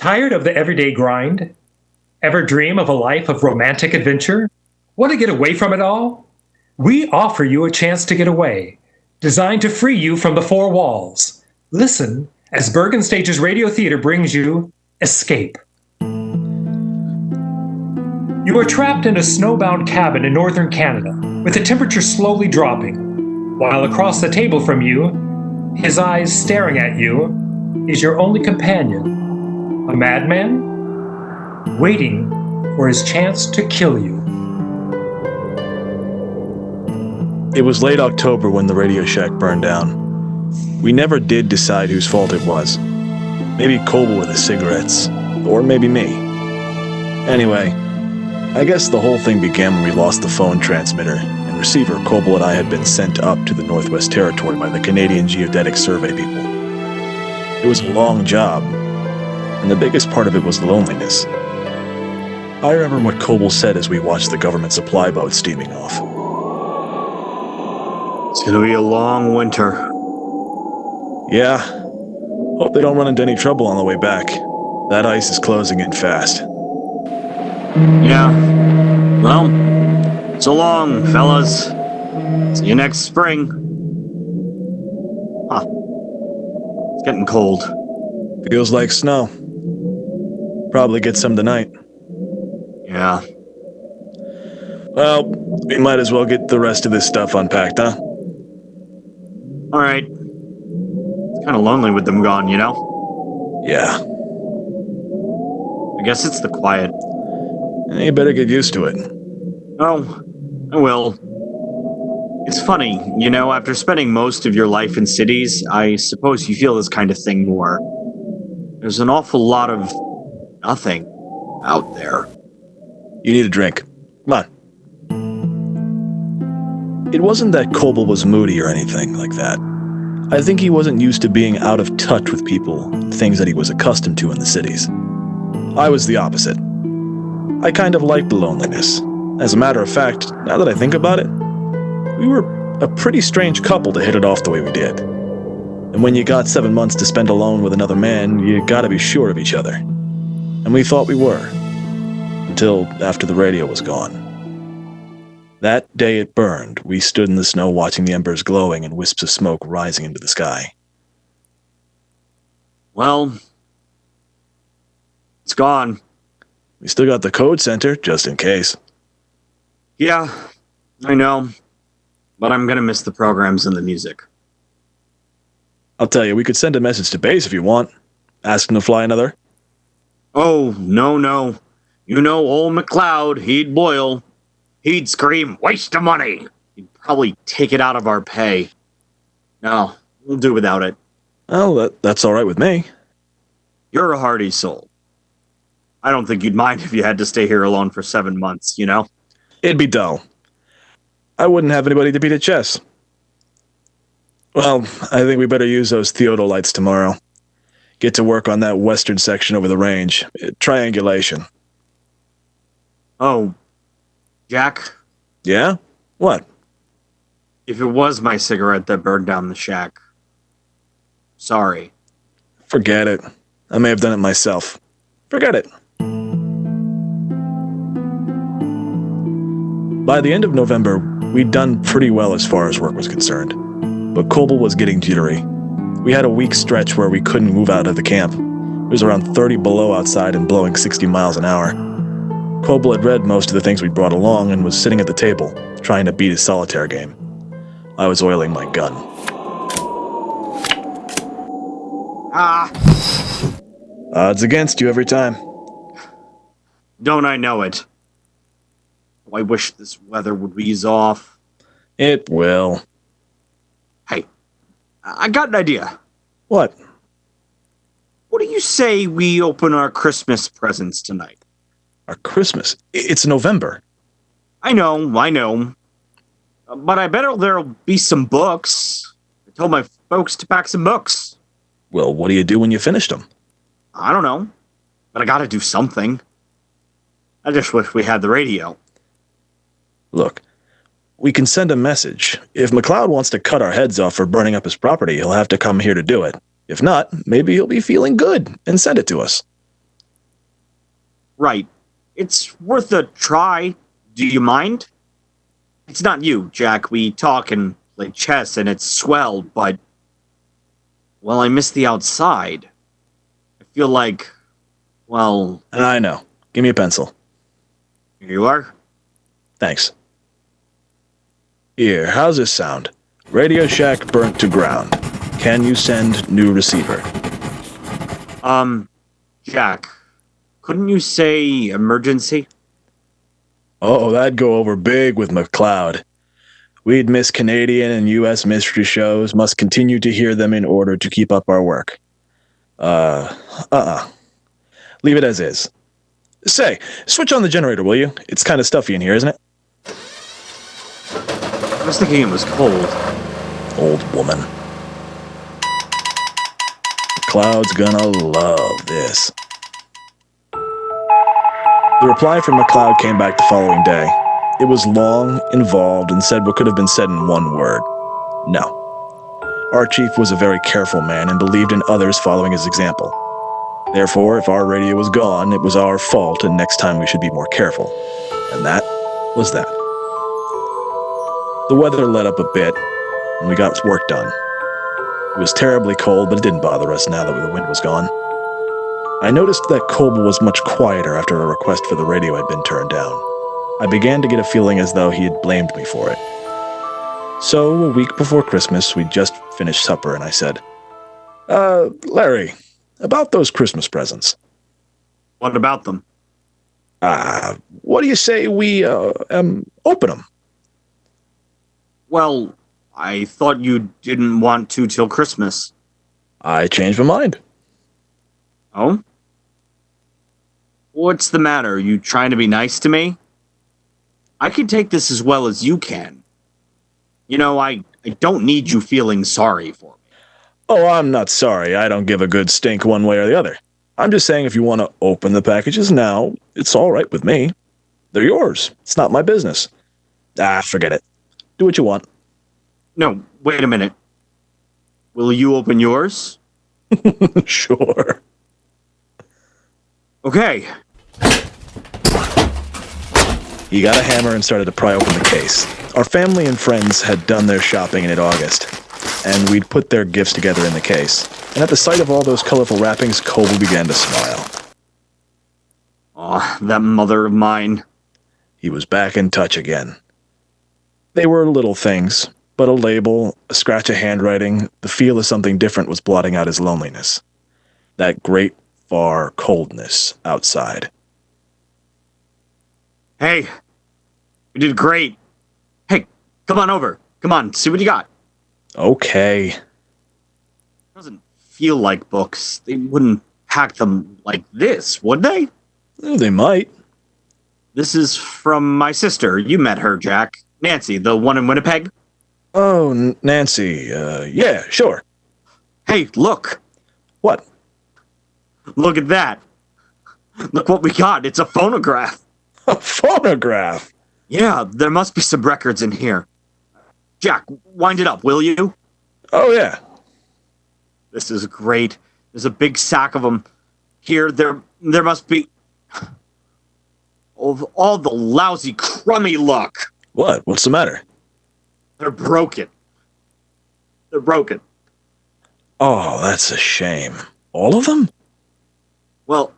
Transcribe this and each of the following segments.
Tired of the everyday grind? Ever dream of a life of romantic adventure? Want to get away from it all? We offer you a chance to get away, designed to free you from the four walls. Listen as Bergen Stage's radio theater brings you Escape. You are trapped in a snowbound cabin in northern Canada, with the temperature slowly dropping, while across the table from you, his eyes staring at you, is your only companion, a madman waiting for his chance to kill you. It was late October when the Radio Shack burned down. We never did decide whose fault it was. Maybe Coble with his cigarettes, or maybe me. Anyway, I guess the whole thing began when we lost the phone transmitter and receiver Coble and I had been sent up to the Northwest Territory by the Canadian Geodetic Survey people. It was a long job, and the biggest part of it was loneliness. I remember what Coble said as we watched the government supply boat steaming off. It's gonna be a long winter. Yeah. Hope they don't run into any trouble on the way back. That ice is closing in fast. Yeah. Well, so long, fellas. See you next spring. Huh. It's getting cold. Feels like snow. Probably get some tonight. Yeah. Well, we might as well get the rest of this stuff unpacked, huh? All right. It's kind of lonely with them gone, you know? Yeah. I guess it's the quiet. You better get used to it. Oh, I will. It's funny, you know, after spending most of your life in cities, I suppose you feel this kind of thing more. There's an awful lot of nothing out there. You need a drink. Come on. It wasn't that Coble was moody or anything like that. I think he wasn't used to being out of touch with people, things that he was accustomed to in the cities. I was the opposite. I kind of liked the loneliness. As a matter of fact, now that I think about it, we were a pretty strange couple to hit it off the way we did. And when you got 7 months to spend alone with another man, you gotta be sure of each other. And we thought we were. Until after the radio was gone. That day it burned, we stood in the snow watching the embers glowing and wisps of smoke rising into the sky. Well, it's gone. We still got the code center, just in case. Yeah, I know. But I'm gonna miss the programs and the music. I'll tell you, we could send a message to base if you want. Ask them to fly another. Oh, no. You know old McLeod, he'd boil. He'd scream, waste of money. He'd probably take it out of our pay. No, we'll do without it. Well, that's all right with me. You're a hearty soul. I don't think you'd mind if you had to stay here alone for 7 months, you know? It'd be dull. I wouldn't have anybody to beat at chess. Well, I think we better use those theodolites tomorrow. Get to work on that western section over the range. Triangulation. Oh, Jack? Yeah? What? If it was my cigarette that burned down the shack, sorry. Forget it. I may have done it myself. Forget it. By the end of November, we'd done pretty well as far as work was concerned. But Coble was getting jittery. We had a week stretch where we couldn't move out of the camp. It was around 30 below outside and blowing 60 miles an hour. Coble had read most of the things we brought along and was sitting at the table, trying to beat his solitaire game. I was oiling my gun. Odds against you every time. Don't I know it? I wish this weather would ease off. It will. Hey, I got an idea. What? What do you say we open our Christmas presents tonight? Our Christmas? It's November. I know. But I bet there'll be some books. I told my folks to pack some books. Well, what do you do when you finish them? I don't know. But I gotta do something. I just wish we had the radio. Look, we can send a message. If McLeod wants to cut our heads off for burning up his property, he'll have to come here to do it. If not, maybe he'll be feeling good and send it to us. Right. It's worth a try. Do you mind? It's not you, Jack. We talk and play chess and it's swell, but well, I miss the outside. I feel like, well, I know. Give me a pencil. here you are. Thanks. Here, how's this sound? Radio Shack burnt to ground. Can you send new receiver? Jack, couldn't you say emergency? Oh, that'd go over big with McLeod. We'd miss Canadian and U.S. mystery shows, must continue to hear them in order to keep up our work. Leave it as is. Say, switch on the generator, will you? It's kind of stuffy in here, isn't it? I was thinking it was cold. Old woman. McLeod's gonna love this. The reply from McLeod came back the following day. It was long, involved, and said what could have been said in one word. No. Our chief was a very careful man and believed in others following his example. Therefore, if our radio was gone, it was our fault, and next time we should be more careful. And that was that. The weather let up a bit, and we got work done. It was terribly cold, but it didn't bother us now that the wind was gone. I noticed that Coble was much quieter after a request for the radio had been turned down. I began to get a feeling as though he had blamed me for it. So, a week before Christmas, we'd just finished supper, and I said, Larry, about those Christmas presents. What about them? What do you say we, open them? Well, I thought you didn't want to till Christmas. I changed my mind. Oh? What's the matter? Are you trying to be nice to me? I can take this as well as you can. You know, I don't need you feeling sorry for me. Oh, I'm not sorry. I don't give a good stink one way or the other. I'm just saying if you want to open the packages now, it's all right with me. They're yours. It's not my business. Forget it. Do what you want. No, wait a minute. Will you open yours? Sure. Okay. He got a hammer and started to pry open the case. Our family and friends had done their shopping in August, and we'd put their gifts together in the case. And at the sight of all those colorful wrappings, Coble began to smile. Aw, that mother of mine. He was back in touch again. They were little things, but a label, a scratch of handwriting, the feel of something different was blotting out his loneliness. That great, far coldness outside. Hey, you did great. Hey, come on over. Come on, see what you got. Okay. Doesn't feel like books. They wouldn't pack them like this, would they? They might. This is from my sister. You met her, Jack. Nancy, the one in Winnipeg. Oh, Nancy. Yeah, sure. Hey, look. What? Look at that. Look what we got. It's a phonograph. A phonograph? Yeah, there must be some records in here. Jack, wind it up, will you? Oh, yeah. This is great. There's a big sack of them. Here, there must be... Of all the lousy, crummy luck. What? What's the matter? They're broken. They're broken. Oh, that's a shame. All of them? Well,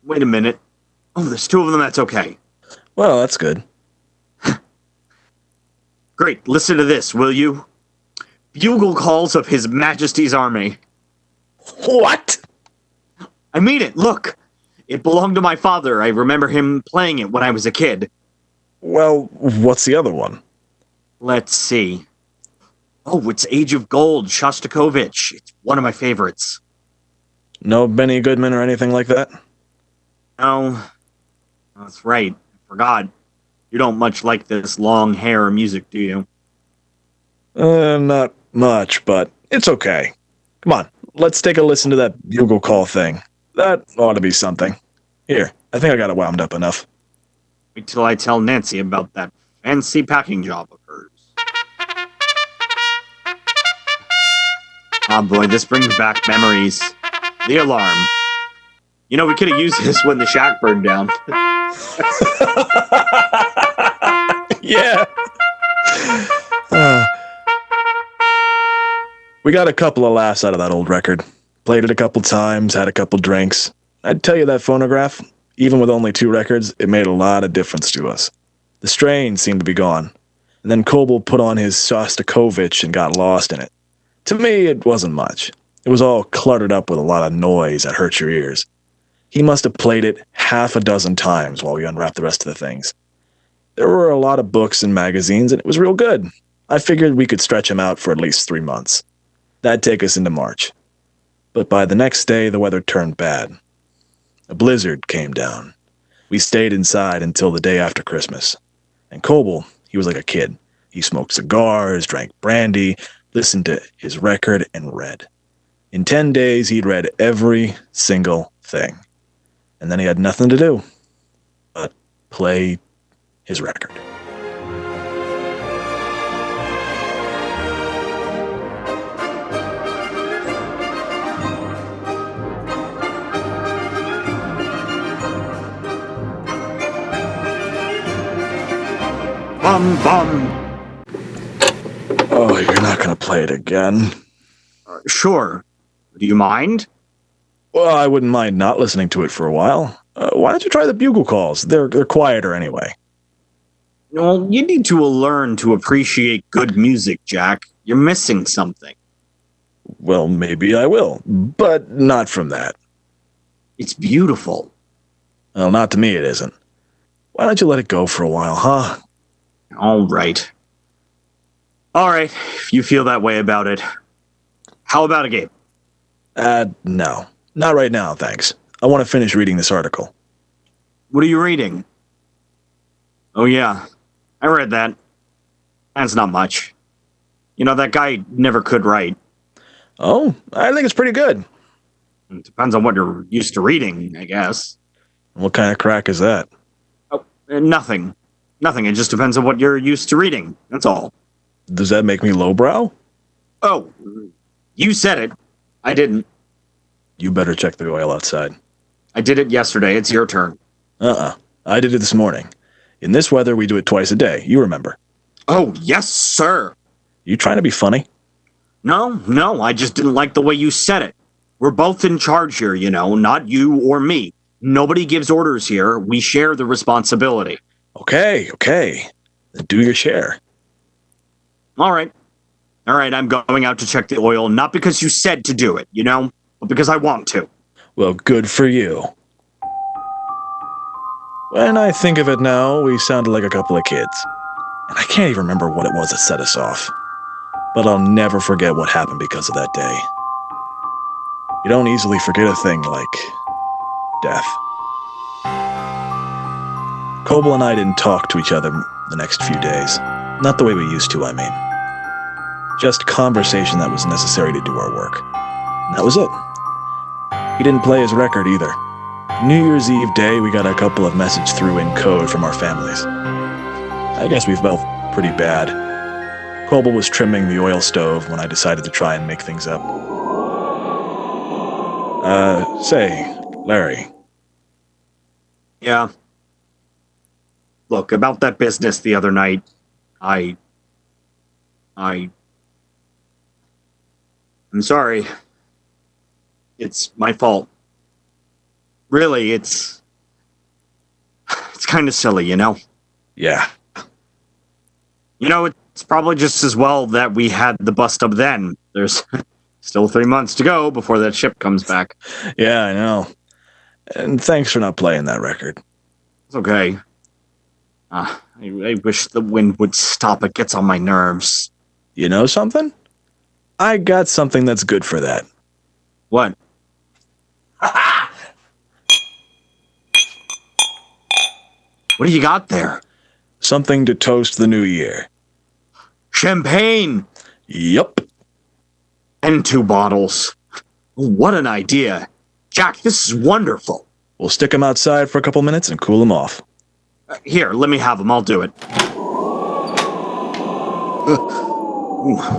wait a minute. Oh, there's two of them. That's okay. Well, that's good. Great. Listen to this, will you? Bugle calls of His Majesty's Army. What? I mean it. Look. It belonged to my father. I remember him playing it when I was a kid. Well, what's the other one? Let's see. Oh, it's Age of Gold, Shostakovich. It's one of my favorites. No Benny Goodman or anything like that? No. That's right. I forgot. You don't much like this long hair music, do you? Not much, but it's okay. Come on, let's take a listen to that bugle call thing. That ought to be something. Here, I think I got it wound up enough. Wait till I tell Nancy about that fancy packing job of hers. Ah, boy, this brings back memories. The alarm. We could have used this when the shack burned down. Yeah. We got a couple of laughs out of that old record. Played it a couple times, had a couple drinks. I'd tell you that phonograph, even with only 2 records, it made a lot of difference to us. The strain seemed to be gone. And then Koble put on his Shostakovich and got lost in it. To me, it wasn't much. It was all cluttered up with a lot of noise that hurt your ears. He must have played it half a dozen times while we unwrapped the rest of the things. There were a lot of books and magazines, and it was real good. I figured we could stretch him out for at least 3 months. That'd take us into March. But by the next day, the weather turned bad. A blizzard came down. We stayed inside until the day after Christmas. And Koble, he was like a kid. He smoked cigars, drank brandy, listened to his record, and read. In 10 days, he'd read every single thing. And then he had nothing to do but play his record. Bum, bum. Oh, you're not going to play it again. Sure. Do you mind? Well, I wouldn't mind not listening to it for a while. Why don't you try the bugle calls? They're quieter anyway. Well, you need to learn to appreciate good music, Jack. You're missing something. Well, maybe I will, but not from that. It's beautiful. Well, not to me it isn't. Why don't you let it go for a while, huh? All right. If you feel that way about it. How about a game? No. Not right now, thanks. I want to finish reading this article. What are you reading? Oh, yeah. I read that. That's not much. That guy never could write. Oh, I think it's pretty good. It depends on what you're used to reading, I guess. What kind of crack is that? Oh, nothing. Nothing. It just depends on what you're used to reading. That's all. Does that make me lowbrow? Oh, you said it. I didn't. You better check the oil outside. I did it yesterday. It's your turn. I did it this morning. In this weather, we do it twice a day. You remember. Oh, yes, sir. You trying to be funny? No. I just didn't like the way you said it. We're both in charge here, not you or me. Nobody gives orders here. We share the responsibility. Okay. Then do your share. All right, I'm going out to check the oil, not because you said to do it, but because I want to. Well, good for you. When I think of it now, we sounded like a couple of kids. And I can't even remember what it was that set us off. But I'll never forget what happened because of that day. You don't easily forget a thing like death. Koble and I didn't talk to each other the next few days. Not the way we used to, I mean. Just conversation that was necessary to do our work. And that was it. He didn't play his record either. New Year's Eve day, we got a couple of messages through in code from our families. I guess we felt pretty bad. Koble was trimming the oil stove when I decided to try and make things up. Say, Larry. Yeah. Look, about that business the other night, I'm sorry. It's my fault. Really, it's kind of silly, Yeah. It's probably just as well that we had the bust up then. There's still 3 months to go before that ship comes back. Yeah, I know. And thanks for not playing that record. It's okay. I wish the wind would stop. It gets on my nerves. You know something? I got something that's good for that. What? What do you got there? Something to toast the new year. Champagne! Yup. And 2 bottles. What an idea. Jack, this is wonderful. We'll stick them outside for a couple minutes and cool them off. Here, let me have them. I'll do it.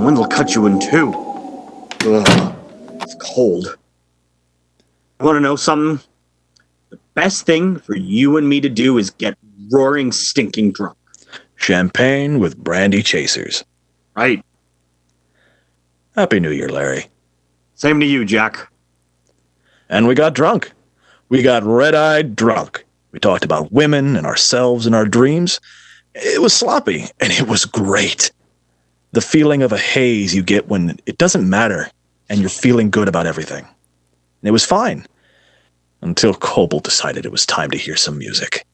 Wind will cut you in 2. Ugh, it's cold. You want to know something? best thing for you and me to do is get roaring, stinking drunk. Champagne with brandy chasers. Right. Happy New Year, Larry. Same to you, Jack. And we got drunk. We got red-eyed drunk. We talked about women and ourselves and our dreams. It was sloppy, and it was great. The feeling of a haze you get when it doesn't matter, and you're feeling good about everything. And it was fine. Until Coble decided it was time to hear some music.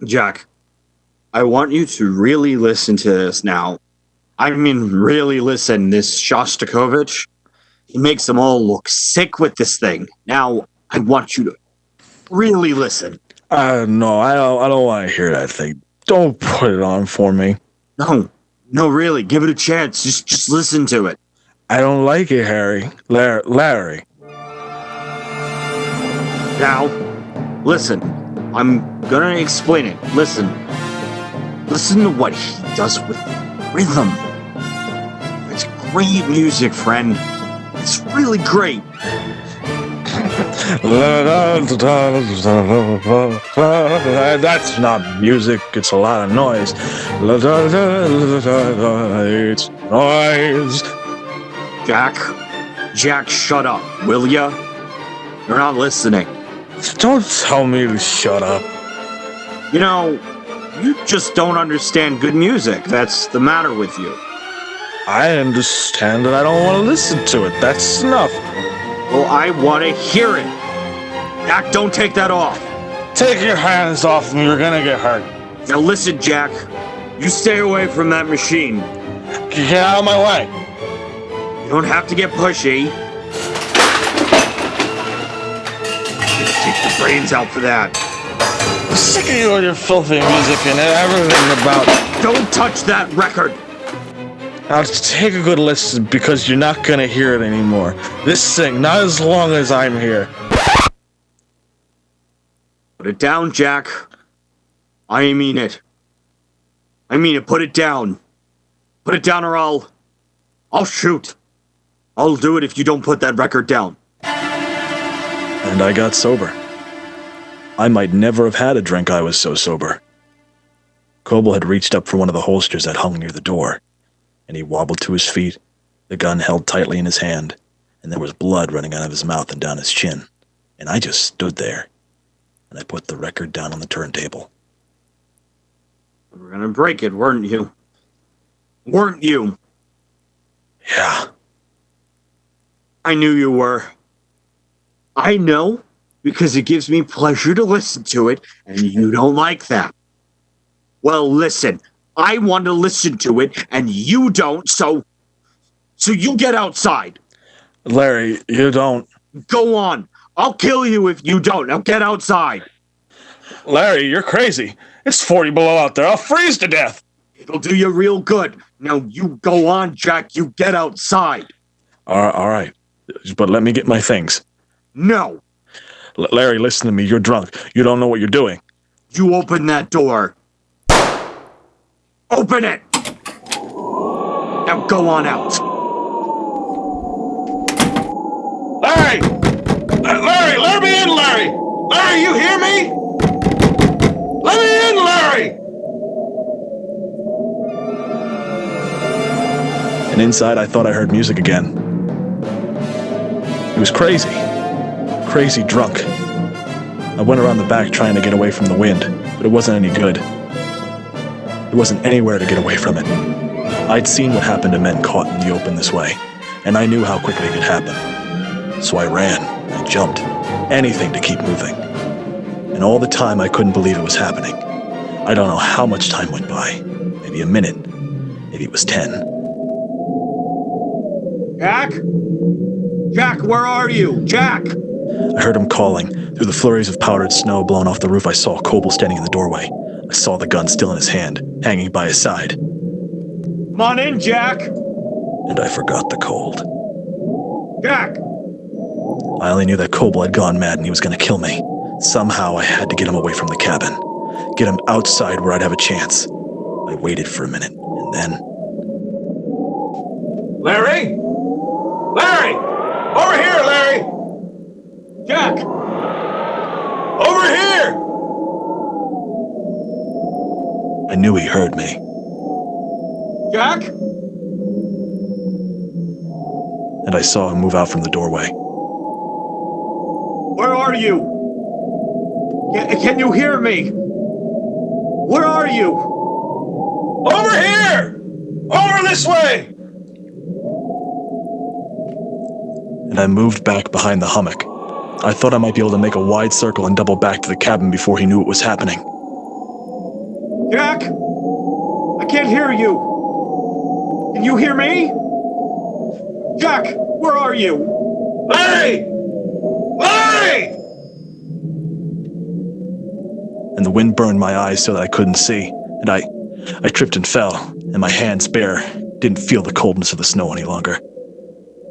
Jack, I want you to really listen to this now. I mean, really listen. This Shostakovich, he makes them all look sick with this thing. Now, I want you to really listen. No, I don't want to hear that thing. Don't put it on for me. No, really, give it a chance. Just listen to it. I don't like it, Harry. Larry. Now, listen. I'm gonna explain it. Listen to what he does with rhythm. It's great music, friend. It's really great. That's not music, it's a lot of noise. It's noise. Jack, shut up, will ya? You're not listening. Don't tell me to shut up. You know, you just don't understand good music. That's the matter with you. I understand that I don't want to listen to it. That's enough. Well, I want to hear it. Jack, don't take that off. Take your hands off me, you're gonna get hurt. Now listen, Jack. You stay away from that machine. Get out of my way. You don't have to get pushy. Take the brains out for that. I'm sick of you and your filthy music and everything about it. Don't touch that record. Now take a good listen because you're not gonna hear it anymore. This thing, not as long as I'm here. Put it down, Jack. I mean it. Put it down. Put it down or I'll shoot. I'll do it if you don't put that record down. And I got sober. I might never have had a drink I was so sober. Coble had reached up for one of the holsters that hung near the door, and he wobbled to his feet, the gun held tightly in his hand, and there was blood running out of his mouth and down his chin. And I just stood there, and I put the record down on the turntable. You were gonna break it, weren't you? Weren't you? Yeah. I knew you were. I know, because it gives me pleasure to listen to it, and you don't like that. Well, listen, I want to listen to it, and you don't, so you get outside. Larry, you don't. Go on. I'll kill you if you don't. Now get outside. Larry, you're crazy. It's 40 below out there. I'll freeze to death. It'll do you real good. Now you go on, Jack. You get outside. All right. But let me get my things. No. Larry, listen to me. You're drunk. You don't know what you're doing. You open that door. Open it! Now go on out. Larry! Larry, let me in, Larry! Larry, you hear me? Let me in, Larry! And inside, I thought I heard music again. It was crazy. Crazy drunk. I went around the back trying to get away from the wind, but it wasn't any good. There wasn't anywhere to get away from it. I'd seen what happened to men caught in the open this way, and I knew how quickly it could happen. So I ran, I jumped, anything to keep moving. And all the time I couldn't believe it was happening. I don't know how much time went by. Maybe a minute. Maybe it was 10. Jack? Jack, where are you? Jack! I heard him calling. Through the flurries of powdered snow blown off the roof, I saw Coble standing in the doorway. I saw the gun still in his hand, hanging by his side. Come on in, Jack! And I forgot the cold. Jack! I only knew that Coble had gone mad and he was going to kill me. Somehow I had to get him away from the cabin. Get him outside where I'd have a chance. I waited for a minute, and then... Larry? Larry! Over here, Larry! Jack! Over here! I knew he heard me. Jack? And I saw him move out from the doorway. Where are you? Can you hear me? Where are you? Over here! Over this way! And I moved back behind the hummock. I thought I might be able to make a wide circle and double back to the cabin before he knew what was happening. Jack? I can't hear you. Can you hear me? Jack, where are you? Larry! Larry! And the wind burned my eyes so that I couldn't see, and I tripped and fell, and my hands bare didn't feel the coldness of the snow any longer.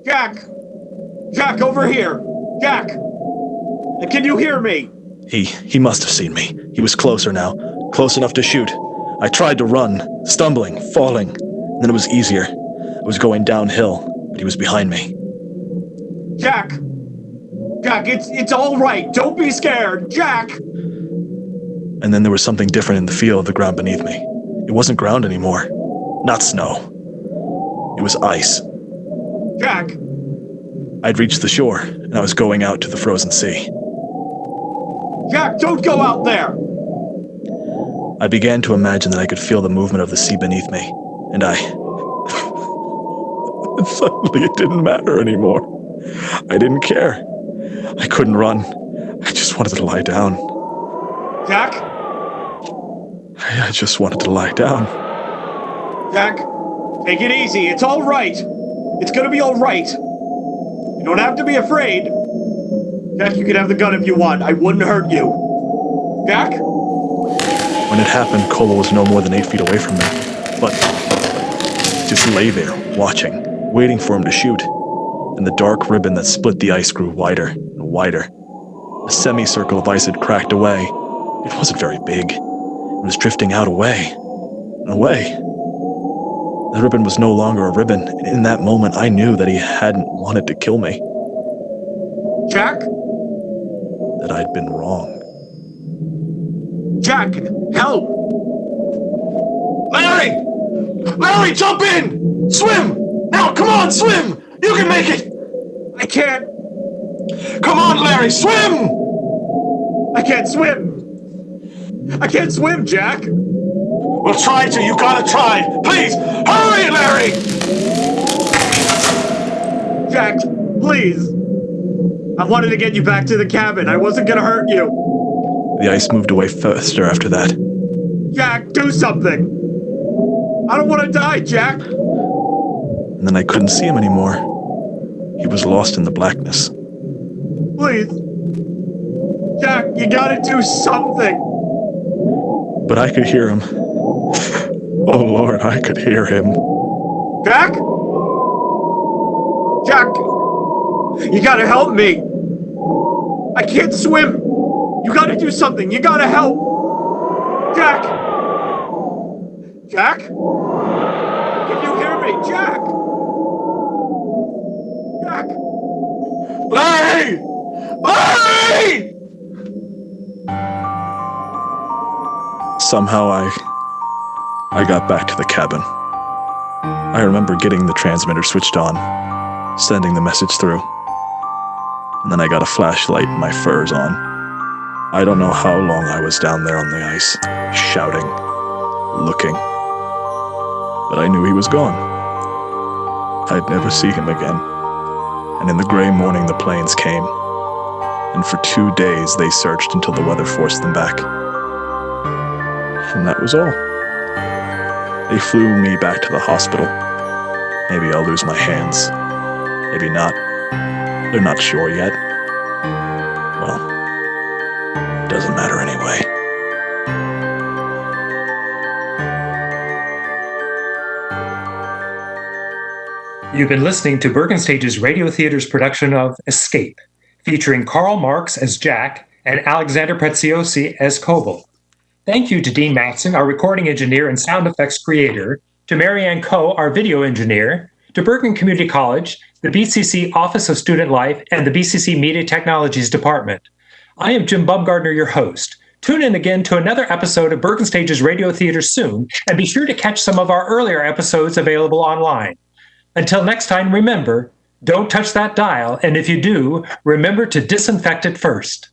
Jack! Jack, over here! Jack! Can you hear me? He must have seen me. He was closer now, close enough to shoot. I tried to run, stumbling, falling. Then it was easier. I was going downhill, but he was behind me. Jack! Jack, it's all right. Don't be scared. Jack! And then there was something different in the feel of the ground beneath me. It wasn't ground anymore. Not snow. It was ice. Jack! I'd reached the shore, and I was going out to the frozen sea. Jack, don't go out there! I began to imagine that I could feel the movement of the sea beneath me, and suddenly it didn't matter anymore. I didn't care. I couldn't run. I just wanted to lie down. Jack? I just wanted to lie down. Jack, take it easy. It's all right. It's gonna be all right. You don't have to be afraid. Jack, you can have the gun if you want. I wouldn't hurt you. Jack? When it happened, Cole was no more than 8 feet away from me, but just lay there, watching, waiting for him to shoot. And the dark ribbon that split the ice grew wider and wider. A semicircle of ice had cracked away. It wasn't very big. It was drifting out away and away. The ribbon was no longer a ribbon, and in that moment I knew that he hadn't wanted to kill me. Jack? That I'd been wrong. Jack, help! Larry! Larry, jump in! Swim! Now, come on, swim! You can make it! I can't. Come on, Larry, swim! I can't swim. I can't swim, Jack. We'll try to. You gotta try. Please, hurry, Larry! Jack, please. I wanted to get you back to the cabin. I wasn't gonna hurt you. The ice moved away faster after that. Jack, do something. I don't want to die, Jack. And then I couldn't see him anymore. He was lost in the blackness. Please. Jack, you gotta do something. But I could hear him. Oh Lord, I could hear him. Jack? Jack, you gotta help me. I can't swim. You gotta do something. You gotta help. Jack! Jack? Can you hear me? Jack! Jack! Larry! Larry! Somehow I got back to the cabin. I remember getting the transmitter switched on, sending the message through. And then I got a flashlight and my furs on. I don't know how long I was down there on the ice, shouting, looking. But I knew he was gone. I'd never see him again. And in the gray morning the planes came. And for 2 days they searched until the weather forced them back. And that was all. They flew me back to the hospital. Maybe I'll lose my hands. Maybe not. They're not sure yet. Well, doesn't matter anyway. You've been listening to Bergen Stage's Radio Theater's production of Escape, featuring Karl Marx as Jack and Alexander Preziosi as Koval. Thank you to Dean Matson, our recording engineer and sound effects creator, to Marianne Coe, our video engineer, to Bergen Community College, the BCC Office of Student Life, and the BCC Media Technologies Department. I am Jim Bumgardner, your host. Tune in again to another episode of Bergen Stage's Radio Theater soon, and be sure to catch some of our earlier episodes available online. Until next time, remember, don't touch that dial, and if you do, remember to disinfect it first.